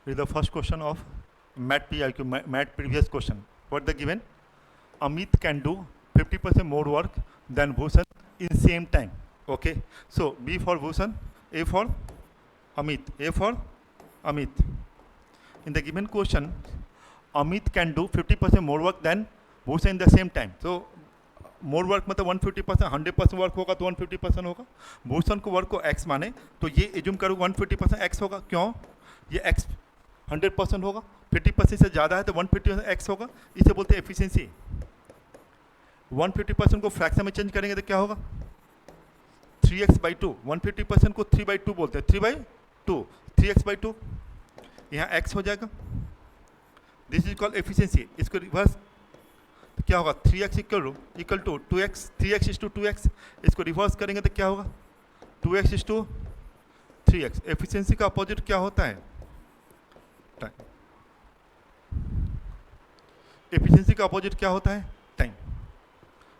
is the first question of MAT PIQ, MAT previous question. What the given? Amit can do 50% more work than Bhushan in same time. Okay. So B for Bhushan, A for Amit, A for Amit. In the given question, Amit can do 50% more work than Bhushan in the same time. So more work मतलब 150%, 100% work होगा तो 150% होगा. भूषण को work को x माने तो ये assume करो 150% x होगा. क्यों? ये x 100% होगा, 50% से ज़्यादा है तो 150% x होगा. इसे बोलते हैं एफिशिएंसी. 150% को फ्रैक्शन में चेंज करेंगे तो क्या होगा? 3x/2. 150% को 3/2 बोलते हैं. 3/2, 3x/2. यहाँ x हो जाएगा. This is called efficiency. इसको रिवर्स तो क्या होगा? 3x equal to 2x, 3x is to 2x. इसको रिवर्स करेंगे तो क्या होगा? 2x is to 3x. Efficiency का अपोजिट क्या होता है? टाइम. एफिशिएंसी का अपोजिट क्या होता है? Time.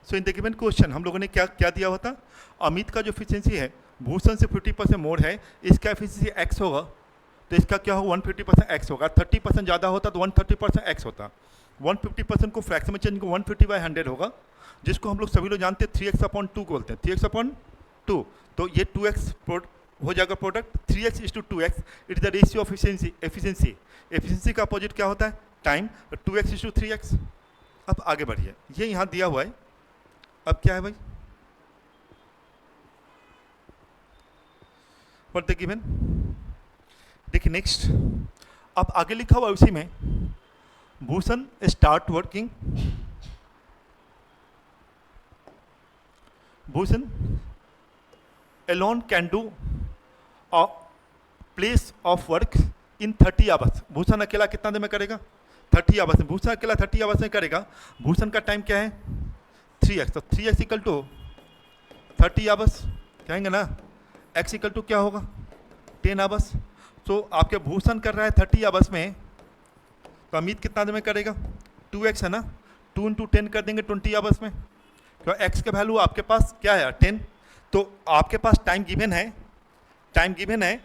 So in the given question हम लोगों ने क्या दिया होता? अमित का जो एफिशिएंसी है भूषण से 50% मोर है, इसका एफिशिएंसी x होगा तो इसका क्या होगा? 150% x होगा. 30% ज़्यादा होता तो 130% x होता. 150% को फ्रैक्शन में चेंज 150/100 होगा, जिसको हम लोग सभी लोग जानते हैं 3x/2 बोलते हैं. 3x/2 तो ये 2x हो जाएगा product. 3x is to 2x. It is the ratio of efficiency. Efficiency का अपोजिट क्या होता है? Time. 2x is to 3x. अब आगे बढ़िए, ये यहाँ दिया हुआ है. अब क्या है भाई? What the given? देखिए नेक्स्ट, अब आगे लिखा हुआ उसी में Bhushan start working. Bhushan alone can do a place of work in 30 hours. Bhushan अकेला कितना देर में करेगा? 30 आवर्स में. भूषण अकेला 30 आवर्स में करेगा. भूषण का टाइम क्या है? 3x. तो 3x इक्वल टू 30 आवर्स कहेंगे ना. x इक्वल टू क्या होगा? 10 आवर्स. तो आपके भूषण कर रहा है 30 आवर्स में, तो अमित कितना देर में करेगा? 2x है ना. 2 × 10 कर देंगे 20 आवर्स में. तो x का वैल्यू आपके पास क्या है? 10. तो आपके पास टाइम गिवन है. टाइम गिवन है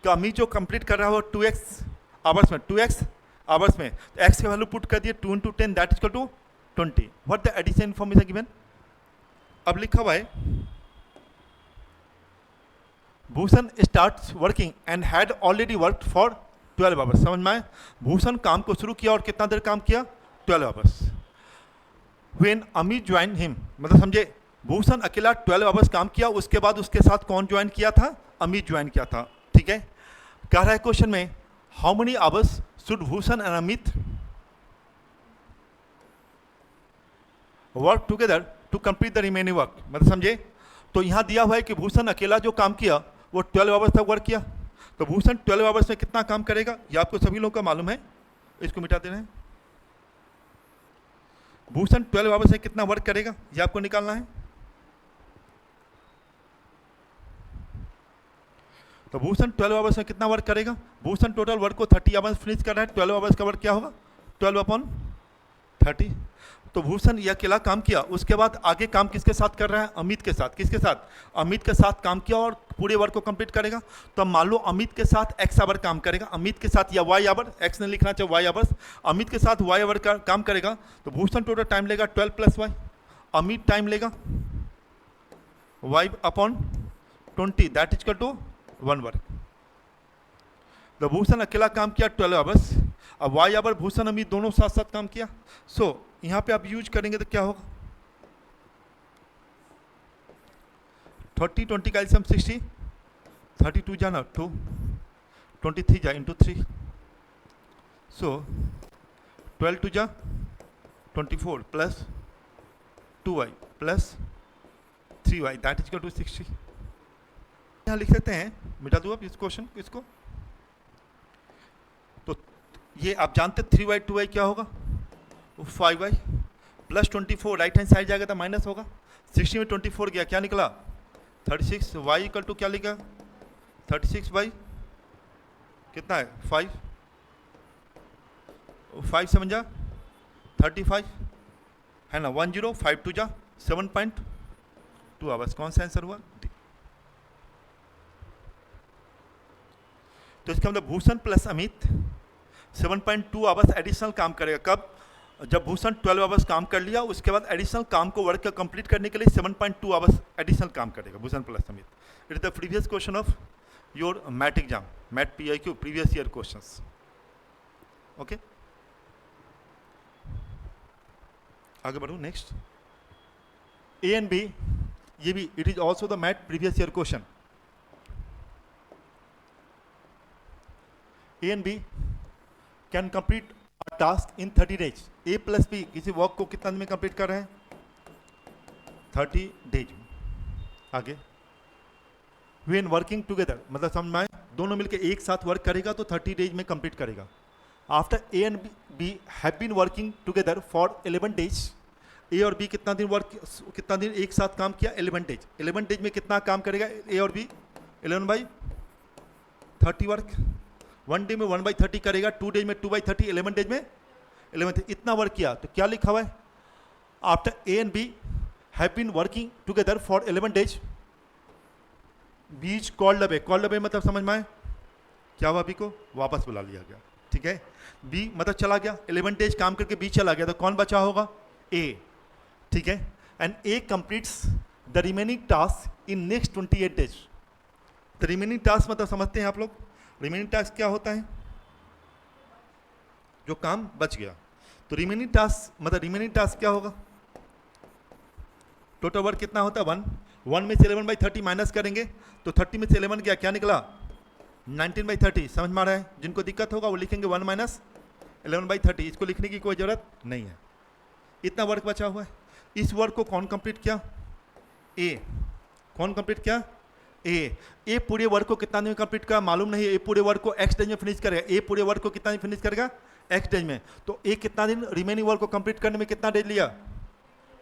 तो अमित जो कंप्लीट कर रहा है वो 2x आवर्स में. 2x आवर्स में तो x का वैल्यू पुट कर दिए 2 × 10 that is equal to 20. What the addition information given? अब लिखा हुआ है Bhushan starts working and had already worked for 12 hours. समझ में आए? भूषण काम को शुरू किया और कितना देर काम किया? 12 hours. When Amit join him, मतलब समझे भूषण अकेला 12 आवर्स काम किया, उसके बाद उसके साथ कौन ज्वाइन किया था? अमित ज्वाइन किया था. ठीक है. कह रहा है क्वेश्चन में how many hours should Bhushan and Amit work together to complete the remaining work. मतलब समझे? तो यहाँ दिया हुआ है कि भूषण अकेला जो काम किया वो 12 आवर्स तक वर्क किया. तो भूषण 12 आवर्स में कितना काम करेगा ये आपको सभी लोगों को मालूम है. इसको मिटा देना है. भूषण 12 आवर्स में कितना वर्क करेगा ये आपको निकालना है. तो भूषण 12 आवर्स में कितना वर्क करेगा? भूषण टोटल वर्क को 30 आवर्स फिनिश कर रहा है. 12 आवर्स का वर्क क्या होगा? 12/30. तो भूषण ये अकेला काम किया, उसके बाद आगे काम किसके साथ कर रहा है? अमित के साथ. किसके साथ? अमित के साथ काम किया और पूरे वर्क को कंप्लीट करेगा. तो मान लो अमित के साथ x आवर काम करेगा, अमित के साथ या y आवर, x ने लिखना चाहिए y आवर्स. अमित के साथ y आवर का काम करेगा तो भूषण टोटल टाइम लेगा 12 + y. अमित टाइम लेगा y/20 that is equal to 1 work. तो भूषण अकेला काम किया 12 आवर्स. अब y आवर भूषण अमित दोनों साथ साथ काम किया. सो यहाँ पे आप यूज करेंगे तो क्या होगा? 30 20 का एलसीएम 60. 32 जाना 2, 23 जा इंटू 3. सो 12 2 जा 24 plus 2y plus 3y that is equal to 60. यहाँ लिख सकते हैं. मिटा दूँ अब इस क्वेश्चन इसको. तो ये आप जानते 3y 2y क्या होगा? 5y plus 24 right hand side जाएगा तो माइनस होगा. 60 में 24 गया क्या निकला? 36. y इक्वल टू क्या लिखा? 36 कितना है? 5. 5 7 जा 35 है ना. 10 5 2 जा 7.2 आवर्स. कौन सा आंसर हुआ? तो इसका मतलब Bhushan plus Amit 7.2 hours additional काम करेगा। कब? जब भूषण 12 आवर्स काम कर लिया, उसके बाद एडिशनल काम को वर्क कंप्लीट करने के लिए 7.2 आवर्स एडिशनल काम करेगा Bhushan plus Samit. It is the previous question of your MAT exam, MAT PIQ previous year questions. Okay, आगे बढ़ो नेक्स्ट। A and B, ये भी it is also the MAT previous year question. A and B can complete a task in 30 days. A plus B किसी work को कितना दिन में complete कर रहे हैं? 30 डेज। आगे, व्हेन वर्किंग टुगेदर, मतलब समझ में आए, दोनों मिलकर एक साथ वर्क करेगा तो 30 डेज में कंप्लीट करेगा। After A and B have been working together for 11 days. A और B कितना दिन एक साथ काम किया? 11 डेज। 11 डेज में कितना काम करेगा A और B? 11/30 वर्क। 1 डे में 1/30 करेगा, 2 डेज में 2/30, 11 डेज में 11। इतना वर्क किया तो क्या लिखा हुआ है? After A and B have been working together for 11 days, बीच कॉल्ड अवे। कॉल्ड अवे मतलब समझ में आए क्या हुआ? B को वापस बुला लिया गया। ठीक है, B मतलब चला गया, 11 डेज काम करके B चला गया, तो कौन बचा होगा? A। ठीक है, and A completes the remaining task in next 28 days. The remaining task मतलब समझते हैं आप लोग, रिमेनिंग टास्क क्या होता है? जो काम बच गया। तो रिमेनिंग टास्क मतलब रिमेनिंग टास्क क्या होगा? टोटल वर्क कितना होता है? 1 में से 11/30 माइनस करेंगे तो 30 में से 11 गया, क्या निकला? 19/30। समझ में आ रहा है? जिनको दिक्कत होगा वो लिखेंगे 1 माइनस 11/30, इसको लिखने की कोई जरूरत नहीं है। इतना वर्क बचा हुआ है। इस वर्क को कौन कंप्लीट किया? A। कौन कंप्लीट किया? A पूरे वर्क को कितना दिन में कंप्लीट करा मालूम नहीं है। A पूरे वर्क को X डेज में फिनिश करेगा। A पूरे वर्क को कितना दिन फिनिश करेगा? X डेज में। तो A कितना दिन रिमेनिंग वर्क को कंप्लीट करने में कितना डेज लिया?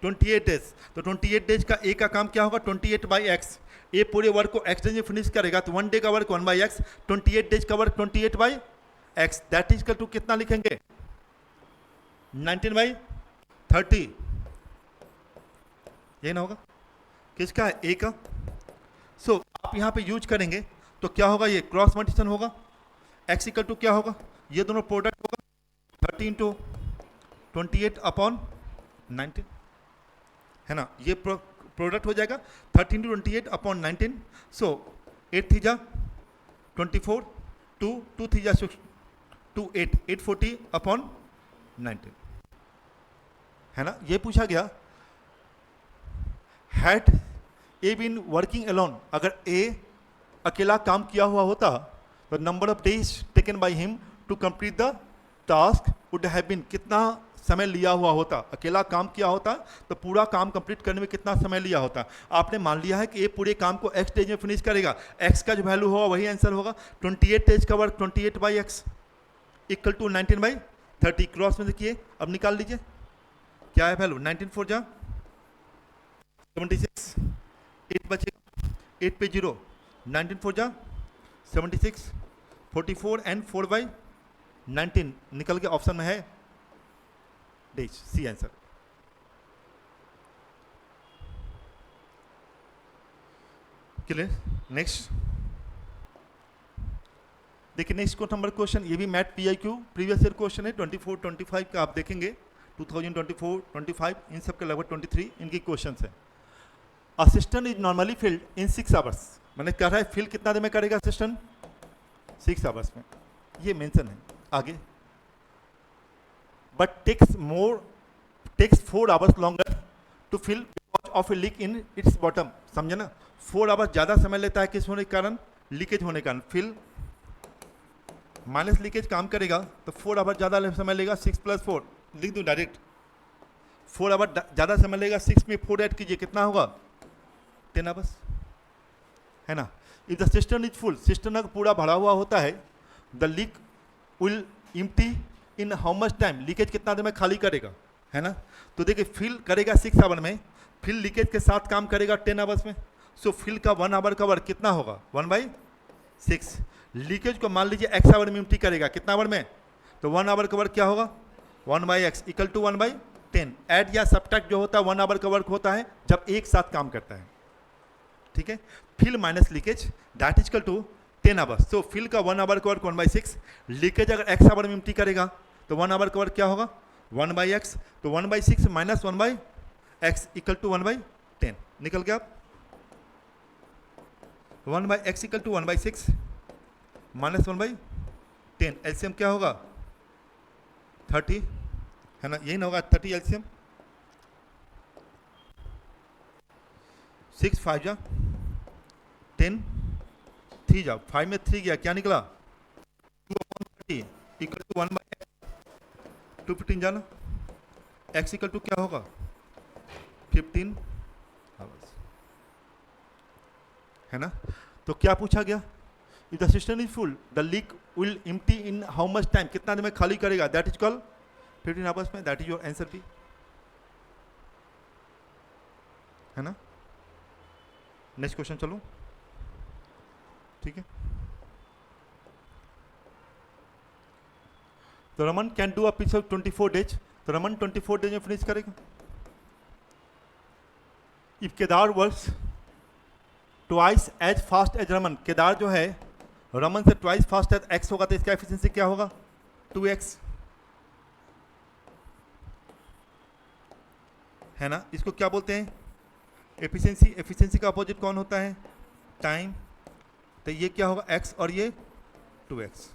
28 डेज। तो 28 डेज का A का काम क्या होगा? 28/X। A पूरे वर्क को X डेज में फिनिश करेगा तो 1 डे का वर्क 1/X, 28 डेज का work 28/X, that is equal to कितना लिखेंगे? 19/30। ये ना होगा? किसका है? A का। सो आप यहाँ पे यूज करेंगे तो क्या होगा? ये क्रॉस मल्टीप्लिकेशन होगा। X इक्वल टू क्या होगा? ये दोनों प्रोडक्ट होगा 30 × 28/19, है ना? ये प्रोडक्ट हो जाएगा 30 × 28/19। सो 8 3 जा 24, 2 3 जा 6, 2 8, 840/19, है ना? ये पूछा गया had A been working alone. अगर A अकेला काम किया हुआ होता तो number of days taken by him to complete the task would have been, कितना समय लिया हुआ होता? अकेला काम किया होता तो पूरा काम कंप्लीट करने में कितना समय लिया होता? आपने मान लिया है कि A पूरे काम को X डेज में फिनिश करेगा, X का जो वैल्यू होगा वही आंसर होगा। 28 डेज का work 28/X equal to 19/30। Cross में से किए, अब निकाल लीजिए क्या है वैल्यू? 19 4 जा 76, 8 बचेगा, 8 पे 0, 19 4 जा 76, 44 एंड 4/19 निकल के ऑप्शन में है days, C answer. Clear? Next देखिए, नेक्स्ट नंबर क्वेश्चन, ये भी MAT PIQ previous year question है। 24-25 का आप देखेंगे, 2024-25 इन सब के लगभग 23 इनकी क्वेश्चन है। Assistant is normally filled in 6 hours. मैंने कह रहा है फिल कितना देर में करेगा असिस्टेंट? 6 आवर्स में, ये मेंशन है आगे। But takes 4 hours longer to fill because of a leak in its bottom. समझे ना? 4 आवर्स ज़्यादा समय लेता है किस होने के कारण? लीकेज होने के कारण। फिल माइनस लीकेज काम करेगा तो 4 आवर ज़्यादा समय लेगा। 6 + 4 लिख दूँ डायरेक्ट, 4 आवर ज़्यादा समय लेगा। 6 में 4 ऐड कीजिए, कितना होगा? 10 आवर्स, है ना? If the system is full, system अगर पूरा भरा हुआ होता है, the leak will empty in how much time? Leakage कितना देर में खाली करेगा, है ना? तो देखिए फिल करेगा 6 आवर में, फिल लीकेज के साथ काम करेगा 10 आवर्स में। सो फिल का 1 आवर का वर्क कितना होगा? 1/6। लीकेज को मान लीजिए x आवर में इम्प्टी करेगा, कितना आवर में? तो 1 आवर का वर्क क्या होगा? 1/x equal to 1/10। ऐड या सब्ट्रैक्ट जो होता है 1 आवर का वर्क होता है जब एक साथ काम करता है। ठीक है? Fill minus leakage that is equal to 10 hours. तो फिल का 1 आवर का वर्क 1/6, लीकेज अगर x आवर में एम्प्टी करेगा तो 1 आवर का वर्क क्या होगा 1/x, तो 1/6 माइनस 1/x इक्वल टू 1/10 निकल गया। 1/x equal to 1/6 minus 1/10, LCM क्या होगा 30 है ना, यही ना होगा 30 एलसीएम। 6 5 जा 10, 3 जा 5 में 3 गया, क्या निकला 2/30 इक्वल टू 1/x, 215 जाना, x इक्वल टू क्या होगा 15 आवर्स है ना। तो क्या पूछा गया, if the system is full the leak will empty in how much time, कितना देर में खाली करेगा, दैट इज कॉल्ड 15 आवर्स में, that is your answer B है ना। नेक्स्ट क्वेश्चन चलो, ठीक है। तो Raman can do a piece of 24 days, तो रमन 24 डेज में फिनिश करेगा। If Kedar works twice as fast as Raman, Kedar जो है रमन से ट्वाइस फास्ट एज एक्स होगा, तो इसका एफिशिएंसी क्या होगा 2x है ना। इसको क्या बोलते हैं एफिशिएंसी, एफिशिएंसी का अपोजिट कौन होता है टाइम, तो ये क्या होगा x और ये 2x।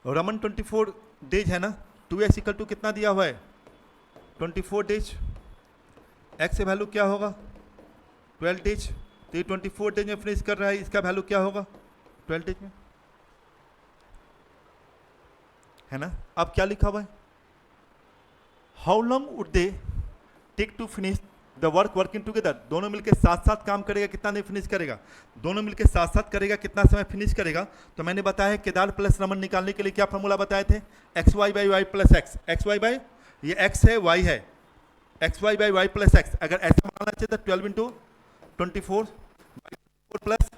रमन 24 डेज है ना, 2x इक्वल टू कितना दिया हुआ है 24 डेज, x से वैल्यू क्या होगा 12 डेज, तो ये 24 डेज में फिनिश कर रहा है, इसका वैल्यू क्या होगा 12 डेज में है ना। अब क्या लिखा हुआ है, how long would they take to finish the work working together, दोनों मिलकर साथ साथ काम करेगा कितना देर फिनिश करेगा, दोनों मिलकर साथ साथ करेगा कितना समय फिनिश करेगा। तो मैंने बताया केदार प्लस रमन निकालने के लिए क्या फॉर्मूला बताए थे, x y by y plus x, x y by ये एक्स है वाई है, x y by y plus x, अगर ऐसा बनाना चाहिए तो 12 इंटू 24 प्लस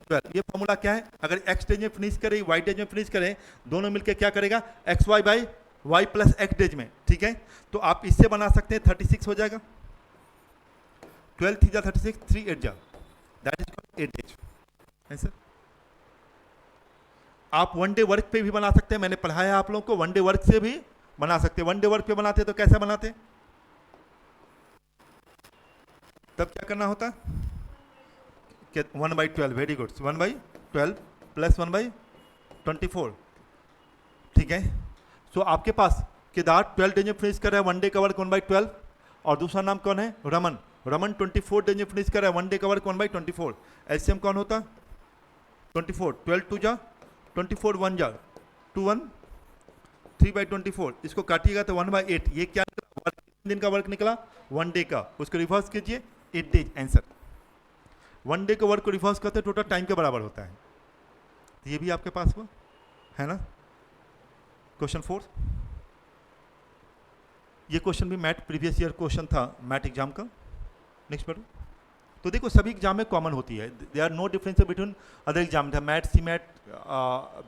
12, ये फॉर्मूला क्या है, अगर एक्स डेज में फिनिश करे वाई डेज में फिनिश करे, दोनों मिलकर क्या करेगा x y by y plus x days में, ठीक है। तो आप इससे बना सकते हैं 36 हो जाएगा, 12 3 जा 36, 3 8 जा, दैट इज 8 डेज ऐसा। आप वन डे वर्क पे भी बना सकते हैं, मैंने पढ़ाया आप लोगों को वन डे वर्क से भी बना सकते हैं। वन डे वर्क पे बनाते तो कैसा बनाते, तब क्या करना होता 1/12, वेरी गुड, 1/12 प्लस 1/24, ठीक है। सो आपके पास केदार 12 डेज में फिनिश कर रहा है, वन डे का वर्क 1/12, और दूसरा नाम कौन है रमन, रमन 24 डेज में फिनिश कर रहा है, वन डे का वर्क 1/24, एलसीएम कौन होता 24, 12 2 जा 24, 1 जा 2 1, 3/24, इसको काटिएगा तो 1/8, ये क्या निकला दिन का वर्क निकला वन डे का, उसको रिवर्स कीजिए 8 डेज आंसर। वन डे के वर्क को रिवर्स करते टोटल टाइम के बराबर होता है, तो ये भी आपके पास हुआ है ना। क्वेश्चन 4, ये क्वेश्चन भी मैट प्रीवियस ईयर क्वेश्चन था मैट एग्जाम का। नेक्स्ट पढ़ो, तो देखो सभी एग्जाम में कॉमन होती है, they are no difference between other exam, MAT C MAT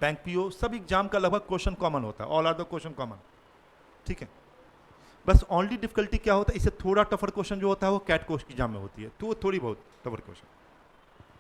bank PO, सब एग्जाम का लगभग क्वेश्चन कॉमन होता है, all are the question common, ठीक है। बस ओनली डिफिकल्टी क्या होता है, इससे थोड़ा टफर क्वेश्चन जो होता है वो कैट कोस्ट एग्जाम में होती है, तो वो थोड़ी बहुत टफर क्वेश्चन